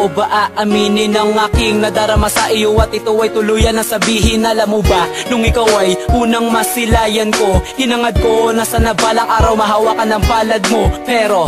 ko ba aaminin ang aking nadarama sa iyo at ito ay tuluyan na sabihin? Alam mo ba, nung ikaw ay unang masilayan ko, hinangad ko na sana balang araw mahawakan ng palad mo. Pero,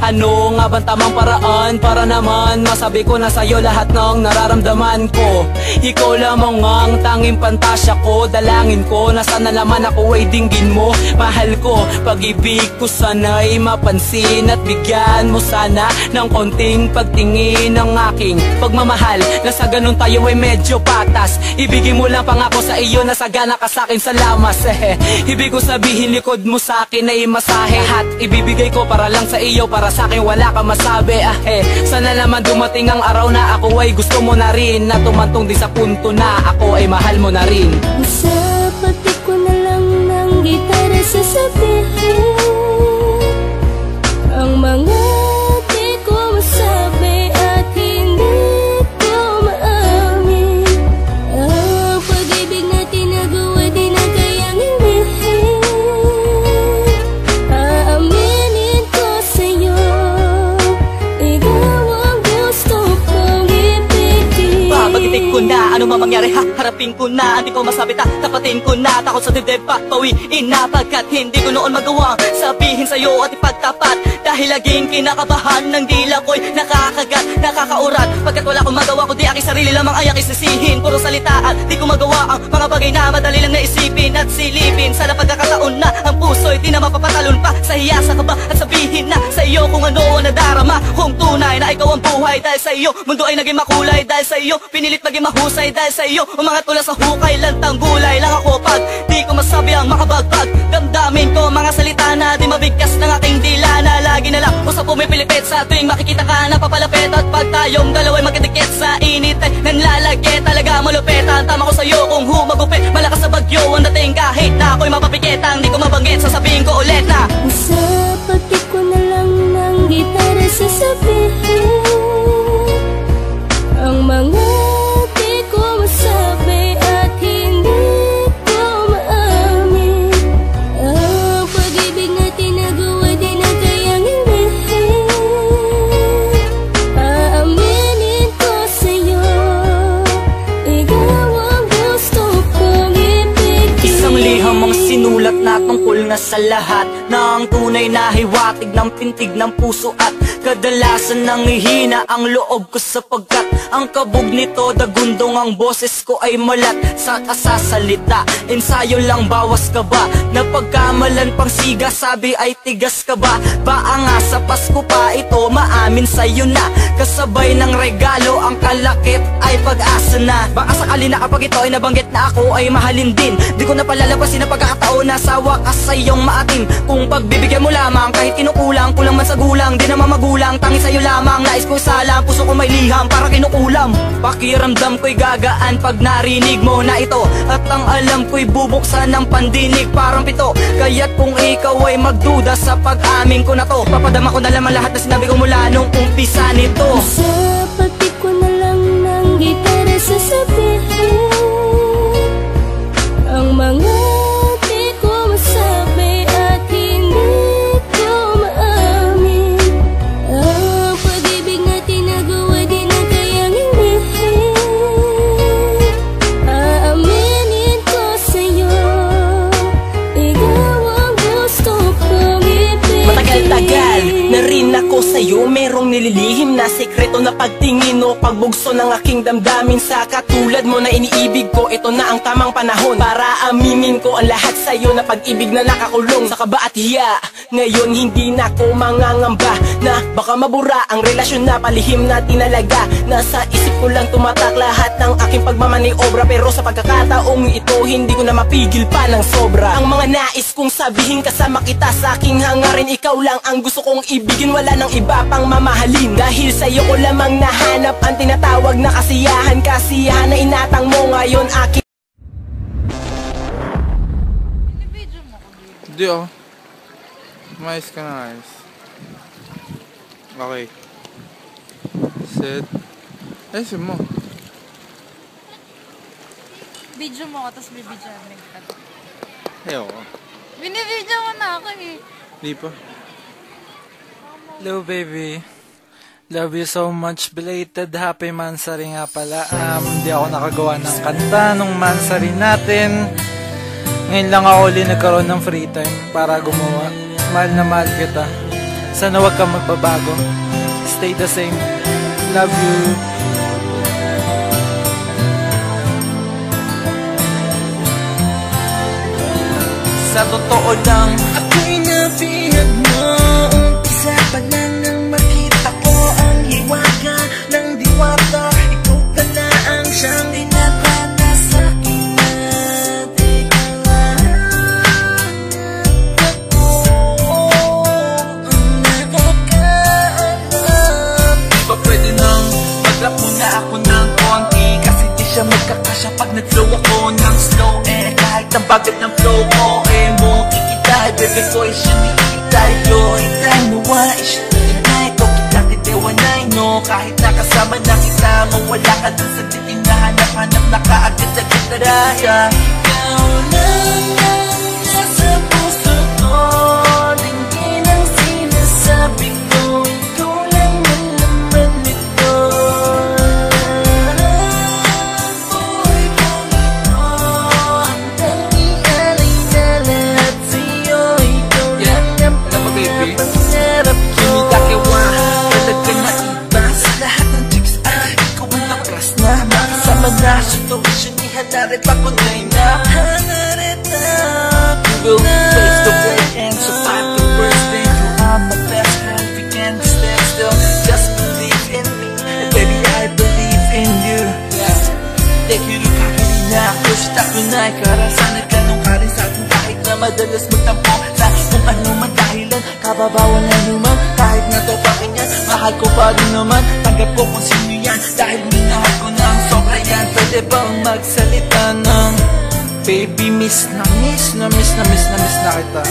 ano nga bang tamang paraan para naman masabi ko na sa'yo lahat ng nararamdaman ko? Ikaw lamang ang tanging pantasya ko, dalangin ko na sana naman ako ay dinggin mo. Mahal ko, pag-ibig ko sana'y mapansin at bigyan mo sana ng konting pagtingin ng aking pagmamahal, na sa ganun tayo ay medyo patas. Ibigay mo lang pangako sa iyo na sagana ka sa'kin sa lamas. Ibig ko sabihin likod mo sa'kin ay masahe, at ibibigay ko para lang sa iyo, para sa'kin wala ka masabi. Sana naman dumating ang araw na ako ay gusto mo na rin, na tumantong din sa punto na ako ay mahal mo na rin. Sa pati ko na lang ng gitara sasabihin ang mga di ko masabi at hindi ko maamin. Ang pag-ibig na tinagawa di na kayang inihin. Aaminin ko sa'yo, ikaw ang gusto kong ibigin. Babagitin ko na ano man mangyari, harapin ko na, hindi ko masabita, tapatin ko na, takot sa dibdib pa pawiin na, pagkat hindi ko noon magawang sabihin sa'yo at ipagtapat. Dahil laging kinakabahan ng dila ko'y nakakagat, nakakaurat, pagkat wala akong magawa kundi aking sarili lamang ay aking sisihin. Puro salitaan, di ko magawa ang mga bagay na madali lang naisipin at silipin. Sana pagkakataon na ang puso'y di na mapapatalon pa sa hiya sa kaba, at sabihin na sa iyo kung ano ang nadarama, kung tunay na ikaw ang buhay. Dahil sa iyo mundo ay naging makulay, dahil sa iyo pinilit maging mahusay, dahil sa iyo umangat mula sa hukay, lantang gulay lang ako pag di ko masabi ang makabagbag. Damdamin ko mga salita na di mabigkas ng aking dila, na lagi na lang usap pumipilipit sa tuwing makikita ka na papalapit. At pag tayong dalawa'y magkadikit sa init ay nanlalagay, talaga malupit ang tama ko sa'yo kung humagupit. Malakas sa bagyo ang dating kahit na ako'y mapapikit, ang di ko mabanggit sasabihin ko ulit na sa pati ko na lang ng gitara sasabihin ang mga di ko masabi at hindi ko maamin. Ang pag-ibig na tinagawa di na kayang inihin. Aaminin ko sa'yo, ikaw ang gusto kong ibigin. isang liham ang sinulat na tungkol na sa lahat ng tunay na hiwatig ng pintig ng puso, at kadalasan nangihina ang loob ko sapagkat ang kabog nito dagundong, ang boses ko ay malat sa kasasalita. Ensayo lang, bawas ka ba? Napagkamalan pang siga, sabi ay tigas ka ba? Baa nga sa Pasko pa ito maamin sa'yo na, kasabay ng regalo ang kalakip ay pag-asa na. Baka sakali na kapag ito ay nabanggit na ako ay mahalin din, di ko na palalabasin ang pagkakataon na sa wakas sa iyong maatim. Kung pagbibigyan mo lamang kahit kinukulang, kulang man sa gulang, di naman magulang, tangi sa'yo lamang. Nais ko salang, puso ko may liham para kinukulam. Pakiramdam ko'y gagaan pag narinig mo na ito, at ang alam ko'y bubuksan ng pandinig parang pito. Kaya't kung ikaw ay magduda sa pag-amin ko na to, papadama ko na lamang lahat na sinabi ko mula nung umpisa nito. Sa pati ko na lang ng gitara sasabihin ang mga di ko masabi at hindi ko maamin. Ang pag-ibig na tinagawa di na kayang inihin. Aaminin ko sa'yo, ikaw ang gusto kong ibigin. Matagal-tagal na rin ako sa'yo, merong nililihim na sekreto na pagtingin o pagbugso ng aking damdamin. Sa katulad mo na iniibig ko, ito na ang tamang panahon para aminin ko ang lahat sa'yo, na pag-ibig na nakakulong sa kaba at hiya. Ngayon hindi na ako mangangamba na baka mabura ang relasyon na palihim na tinalaga. Nasa isip ko lang tumatak lahat ng aking pagmamaniobra, pero sa pagkakataong ito hindi ko na mapigil pa ng sobra. Ang mga nais kong sabihin kasama kita sa aking hangarin, ikaw lang ang gusto kong ibigin, wala nang iba pang mamahalin. Dahil sa'yo ko lamang nahanap ang tinatawag na kasiyahan, kasiyahan na inatang mo ngayon aking. Hindi oh. Umayos ka na, ayos. Okay. Set. Ayusin mo. Video mo ako, tapos bibidyo namin kita. Ayoko. Binibidyo mo na ako eh. Di pa. Hello baby. Love you so much, belated happy Mansari nga pala. Hindi ako nakagawa ng kanta nung Mansari natin. Ngayon lang ako ulit nagkaroon ng free time para gumawa. Mahal na mahal kita. Sana wag kang magbabago. Stay the same. Love you. Sa totoo lang, ako'y nabihag mo. Umpisa pa lang nang makita ko ang hiwaga ng diwata. Ikaw pala ang siyang dinadana sa akin natin. Ako ang nakakaalam. Di ba pwede nang mag-rap muna ako ng konti? Kasi di siya magkakasya pag nag-flow ako ng slow. Kahit ang bagat ng flow ko mo kikitay, bebe ko isinikitay yo. Itay nawa, isinikitay to. Kita kitewanay no. Kahit nakasama na kita mo, wala ka dun sa titing na hanap-hanap na kaagad-agad na raya. Ikaw lang ang nasa puso ko. Dinggin ang sinasabi ko. Ikaw lang ang laman nito. Boy, Pangito, ang tanging alay na lahat sa'yo. Ikaw lang ang pangarap ko. Kimidakiwa, talaga na iba. Sa lahat ng chicks ay ikaw ang nakras na. Makasama na, situation ni Hanaret pakunay na. Hanaret na. We will face the world and survive the worst day. You are my best friend, we can stand still. Just believe in me, and baby I believe in you. Dekiru kakiri na ako, shita kunay. Karasanay ka nung karin sa akin. Kahit na madalas magtampo sa kung ano man dahilan. Kababawan na naman, kahit na topakin yan. Mahal ko pa rin naman, tanggap ko kung sino yan. Dahil minahal ko ng sobra yan. Pwede bang magsalita ng baby, miss na kita.